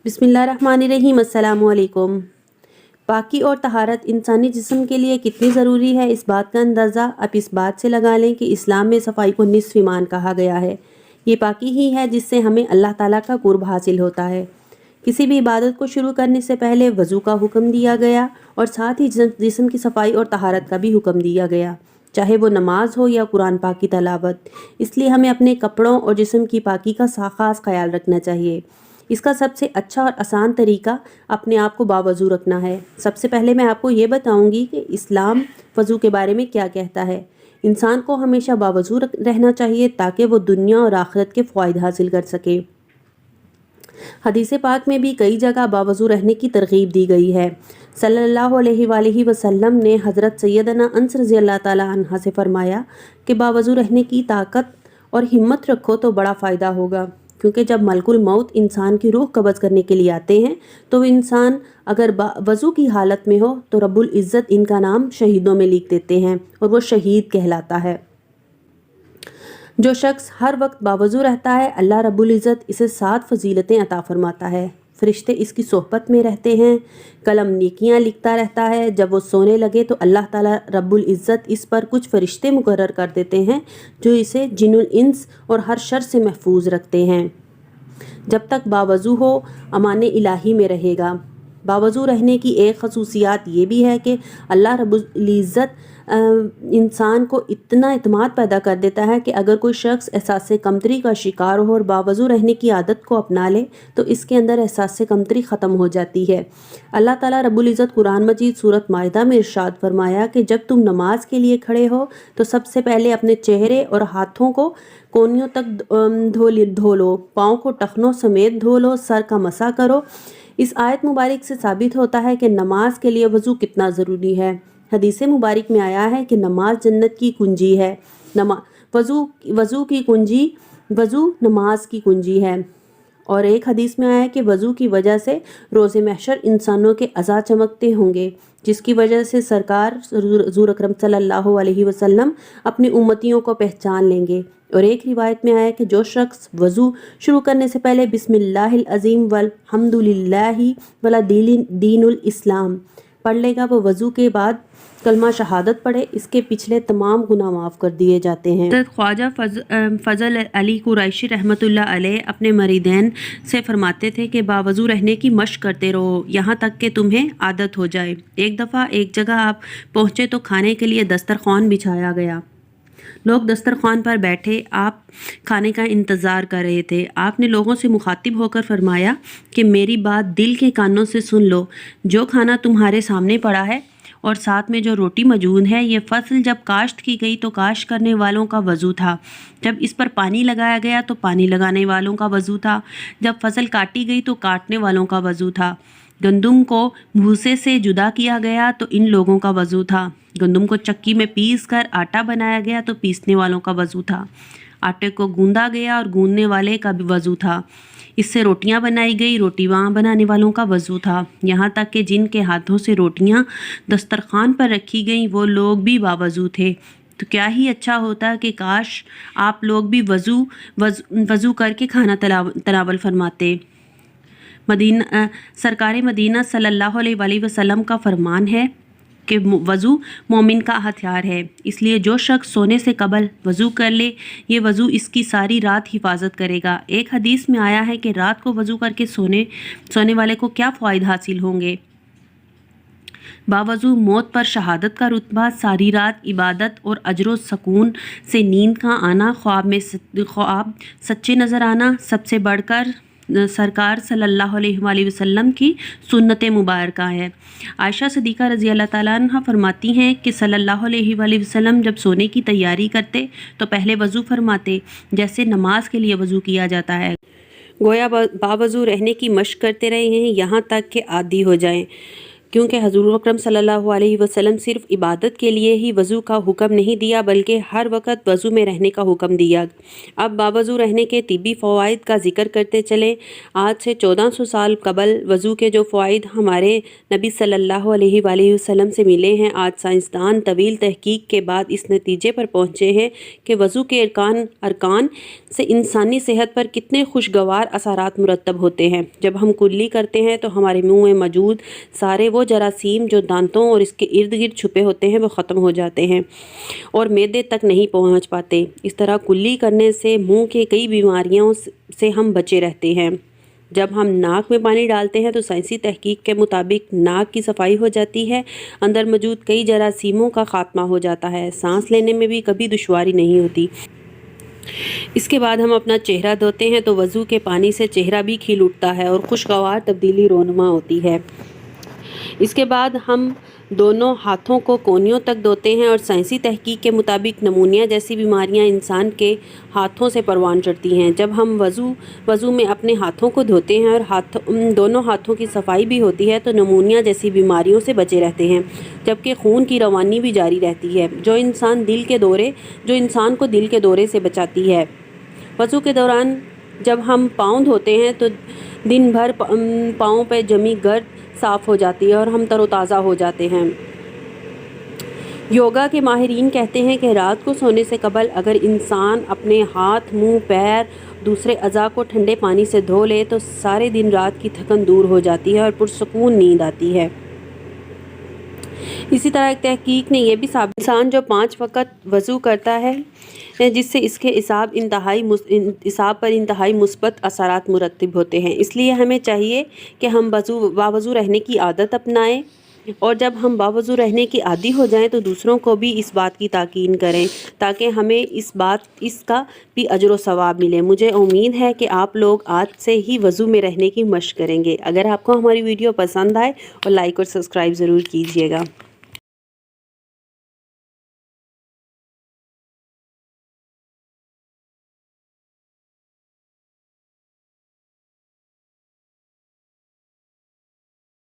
बिस्मिल्लाहिर्रहमानिर्रहीम। अस्सलामु अलैकुम। पाकी और तहारत इंसानी जिस्म के लिए कितनी ज़रूरी है, इस बात का अंदाज़ा आप इस बात से लगा लें कि इस्लाम में सफाई को निस्फ़ ईमान कहा गया है। ये पाकी ही है जिससे हमें अल्लाह ताला का कुर्ब हासिल होता है। किसी भी इबादत को शुरू करने से पहले वज़ू का हुक्म दिया गया और साथ ही जिस्म की सफाई और तहारत का भी हुक्म दिया गया, चाहे वो नमाज हो या कुरान पाक की तलावत। इसलिए हमें अपने कपड़ों और जिस्म की पाकी का ख़ास ख्याल रखना चाहिए। इसका सबसे अच्छा और आसान तरीका अपने आप को बावज़ू रखना है। सबसे पहले मैं आपको ये बताऊंगी कि इस्लाम वज़ू के बारे में क्या कहता है। इंसान को हमेशा बावज़ू रहना चाहिए ताकि वो दुनिया और आखिरत के फ़वाइद हासिल कर सके। हदीस पाक में भी कई जगह बावज़ू रहने की तरगीब दी गई है। सल्लल्लाहु अलैहि वसल्लम ने हज़रत सैयदना अनस रज़ियल्लाहु ताला अन्हा से फरमाया कि बावज़ू रहने की ताकत और हिम्मत रखो तो बड़ा फ़ायदा होगा, क्योंकि जब मलकुल मौत इंसान की रूह कब्ज़ करने के लिए आते हैं तो वो इंसान अगर वज़ू की हालत में हो तो रब्बुल इज़्ज़त इनका नाम शहीदों में लिख देते हैं और वो शहीद कहलाता है। जो शख्स हर वक्त बावज़ू रहता है, अल्लाह रब्बुल इज़्ज़त इसे 7 फजीलतें अता फरमाता है। फ़रिश्ते इसकी सोहबत में रहते हैं, कलम नेकियां लिखता रहता है। जब वो सोने लगे तो अल्लाह ताला रब्बुल इज़्ज़त इस पर कुछ फ़रिश्ते मुकर्रर कर देते हैं जो इसे जिन्नुल इंस और हर शर से महफूज रखते हैं। जब तक बावज़ू हो अमाने इलाही में रहेगा। बावज़ू रहने की एक खसूसियात ये भी है कि अल्लाह रब्बुल इज़्ज़त इंसान को इतना इत्मीनान पैदा कर देता है कि अगर कोई शख्स एहसास कमतरी का शिकार हो और बावज़ू रहने की आदत को अपना ले तो इसके अंदर एहसास कमतरी ख़त्म हो जाती है। अल्लाह ताला रब्बुल इज़्ज़त कुरान मजीद सूरत माइदा में इरशाद फरमाया कि जब तुम नमाज के लिए खड़े हो तो सबसे पहले अपने चेहरे और हाथों को कोहनियों तक धो लो, पाँव को टखनों समेत धो लो, सर का मसा करो। इस आयत मुबारक से साबित होता है कि नमाज के लिए वज़ू कितना ज़रूरी है। हदीस मुबारक में आया है कि नमाज जन्नत की कुंजी है। वज़ू नमाज की कुंजी है। और एक हदीस में आया है कि वज़ू की वजह से रोज़े महशर इंसानों के अज़ा चमकते होंगे, जिसकी वजह से सरकार हुज़ूर अकरम सल्लल्लाहु अलैहि वसल्लम अपनी उम्मतियों को पहचान लेंगे। और एक रिवायत में आया है कि जो शख्स वज़ू शुरू करने से पहले बिस्मिल्लाहिल अज़ीम वल हम्दुलिल्लाहि वला दीनुल इस्लाम पढ़ लेगा, वो वज़ू के बाद कलमा शहादत पढ़े, इसके पिछले तमाम गुनाह माफ़ कर दिए जाते हैं। हज़रत ख्वाजा फ़ज़ल अली कुरैशी रहमतुल्लाह अलैह अपने मरीदैन से फरमाते थे कि बावज़ू रहने की मशक़ करते रहो यहाँ तक कि तुम्हें आदत हो जाए। एक दफ़ा एक जगह आप पहुँचे तो खाने के लिए दस्तरख़्वान बिछाया गया। लोग दस्तरख़्वान पर बैठे आप खाने का इंतज़ार कर रहे थे। आपने लोगों से मुखातिब होकर फरमाया कि मेरी बात दिल के कानों से सुन लो। जो खाना तुम्हारे सामने पड़ा है और साथ में जो रोटी मौजूद है, ये फसल जब काश्त की गई तो काश्त करने वालों का वज़ू था। जब इस पर पानी लगाया गया तो पानी लगाने वालों का वज़ू था। जब फसल काटी गई तो काटने वालों का वज़ू था। गंदम को भूसे से जुदा किया गया तो इन लोगों का वज़ू था। गंदम को चक्की में पीस कर आटा बनाया गया तो पीसने वालों का वज़ू था। आटे को गूंदा गया और गूंदने वाले का भी वज़ू था। इससे रोटियां बनाई गई, रोटी वहाँ बनाने वालों का वज़ू था। यहाँ तक कि जिनके हाथों से रोटियां दस्तरखान पर रखी गईं वो लोग भी बावज़ू थे। तो क्या ही अच्छा होता कि काश आप लोग भी वज़ू करके खाना तनावल फरमाते। सरकार मदीना सल्लल्लाहु अलैहि वसल्लम का फरमान है कि वज़ू मोमिन का हथियार है, इसलिए जो शख्स सोने से कबल वज़ू कर ले, ये वज़ू इसकी सारी रात हिफाजत करेगा। एक हदीस में आया है कि रात को वज़ू करके सोने वाले को क्या फ़वाइद हासिल होंगे। बावज़ू मौत पर शहादत का रुतबा, सारी रात इबादत और अजर सुकून से नींद का आना, ख्वाब सच्चे नज़र आना, सबसे बढ़कर सरकार सल्लल्लाहु अलैहि वसल्लम की सुन्नत मुबारका है। आयशा सिद्दीक़ा रज़ी अल्लाह ताला अन्हा फरमाती हैं कि सल्लल्लाहु अलैहि वसल्लम जब सोने की तैयारी करते तो पहले वज़ू फरमाते जैसे नमाज के लिए वज़ू किया जाता है। गोया बावज़ू रहने की मशक़ करते रहे हैं यहाँ तक कि आदी हो जाएं। کیونکہ حضور اکرم صلی اللہ علیہ وسلم صرف عبادت کے لیے ہی وضو کا حکم نہیں دیا بلکہ ہر وقت وضو میں رہنے کا حکم دیا۔ اب باوضو رہنے کے طبی فوائد کا ذکر کرتے چلیں۔ آج سے 1400 سال قبل وضو کے جو فوائد ہمارے نبی صلی اللہ علیہ وآلہ وسلم سے ملے ہیں، آج سائنسدان طویل تحقیق کے بعد اس نتیجے پر پہنچے ہیں کہ وضو کے ارکان سے انسانی صحت پر کتنے خوشگوار اثرات مرتب ہوتے ہیں۔ جب ہم کلی کرتے ہیں تو ہمارے منہ میں موجود سارے وہ جراثیم جو دانتوں اور اس کے ارد گرد چھپے ہوتے ہیں وہ ختم ہو جاتے ہیں اور معدے تک نہیں پہنچ پاتے۔ اس طرح کلی کرنے سے منہ کے کئی بیماریوں سے ہم بچے رہتے ہیں۔ جب ہم ناک میں پانی ڈالتے ہیں تو سائنسی تحقیق کے مطابق ناک کی صفائی ہو جاتی ہے، اندر موجود کئی جراثیموں کا خاتمہ ہو جاتا ہے، سانس لینے میں بھی کبھی دشواری نہیں ہوتی۔ اس کے بعد ہم اپنا چہرہ دھوتے ہیں تو وضو کے پانی سے چہرہ بھی کھل اٹھتا ہے اور خوشگوار تبدیلی رونما ہوتی ہے۔ اس کے بعد ہم دونوں ہاتھوں کو کونیوں تک دھوتے ہیں اور سائنسی تحقیق کے مطابق نمونیا جیسی بیماریاں انسان کے ہاتھوں سے پروان چڑھتی ہیں۔ جب ہم وضو میں اپنے ہاتھوں کو دھوتے ہیں اور دونوں ہاتھوں کی صفائی بھی ہوتی ہے تو نمونیا جیسی بیماریوں سے بچے رہتے ہیں، جبکہ خون کی روانی بھی جاری رہتی ہے، جو انسان کو دل کے دورے سے بچاتی ہے۔ وضو کے دوران جب ہم پاؤں دھوتے ہیں تو دن بھر پاؤں پہ جمی گرد صاف ہو جاتی ہے اور ہم تر و تازہ ہو جاتے ہیں۔ یوگا کے ماہرین کہتے ہیں کہ رات کو سونے سے قبل اگر انسان اپنے ہاتھ، منہ، پیر، دوسرے اعضاء کو ٹھنڈے پانی سے دھو لے تو سارے دن رات کی تھکن دور ہو جاتی ہے اور پرسکون نیند آتی ہے۔ اسی طرح ایک تحقیق نے یہ بھی ثابت انسان جو 5 وقت وضو کرتا ہے جس سے اس کے اعصاب پر انتہائی مثبت اثرات مرتب ہوتے ہیں۔ اس لیے ہمیں چاہیے کہ ہم باوضو رہنے کی عادت اپنائیں، اور جب ہم باوضو رہنے کی عادی ہو جائیں تو دوسروں کو بھی اس بات کی تاکید کریں تاکہ ہمیں اس کا بھی اجر و ثواب ملے۔ مجھے امید ہے کہ آپ لوگ آج سے ہی وضو میں رہنے کی مشق کریں گے۔ اگر آپ کو ہماری ویڈیو پسند آئے اور لائک اور سبسکرائب ضرور کیجیے گا۔